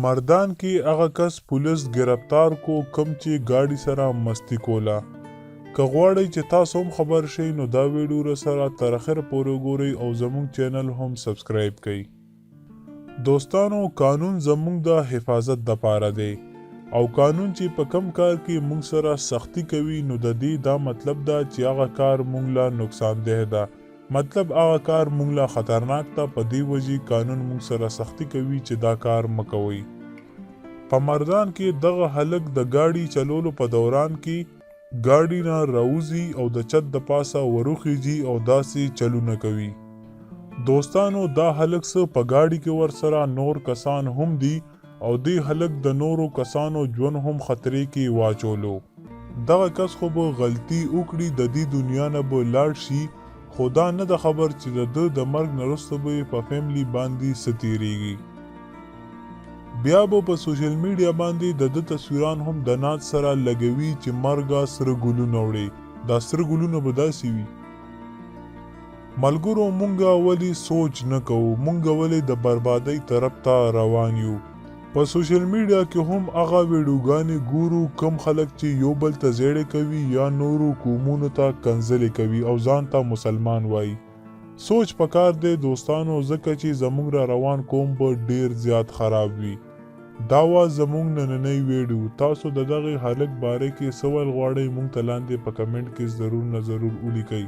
مردان کې هغه کس پولیس گرفتار کو کم چې گاډي سره مستی کوله. که غواړئ چې تاسو هم خبر شئ نو دا ویډیو سره تر اخره پورې وګورئ او زموږ چینل هم سبسکرایب کړئ. دوستانو، قانون زموږ د حفاظت دپاره دی او قانون چې په کم کار کې موږ سره سختی کوي نو د دې دا مطلب ده چې هغه کار موږ له نقصان ده ده، مطلب هغه کار موږ له خطرناک ته په دې وجې قانون موږ سره سختی کوي چې دا کار مکوئ. په مردان کې دغه هلک د گاډي چلولو په دوران کې گاډي نه راوځي او د چت د پاسه وروخیږي او داسې چلونه کوي. دوستانو، دا هلک څه په گاډي کې ورسره نور کسان هم دي او دی هلک د نورو کسانو ژوند هم خطرې کې واچولو. دغه کس خو به غلطي وکړي، د دې دنیا نه به لاړ شي، خو دا نه ده خبر چې د مرګ نه وروسته به په فیملی باندې څه تیریږي. بیا به په سوشل میډیا باندې د ده تصویران هم د ناز سره لګوي چې مرګه سره ګلونه وړي. دا سره ګلونه به داسې وي. ملګرو، مونږه ولې سوچ نه کوو؟ مونږه ولې د بربادۍ طرف ته روان یو؟ په سوشل میډیا کې هم هغه ویډیوګانې ګورو کم خلک چې یو بل ته زیړې کوي یا نورو قومونو ته کنځلې کوي او ځان ته مسلمان وایي. سوچ پکار دی دوستانو، ځکه چې زموږ را روان قوم به ډیر زیات خراب وي. دا وا زموږ نننۍ ویډیو. تاسو د دغه هلک باره کې څه ویل غواړئ موږ ته لاندې په کمنټ کې ضرور نه ضرور ولیکئ.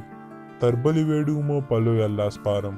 تر بلې ویډیو مو په لوی الله سپارم.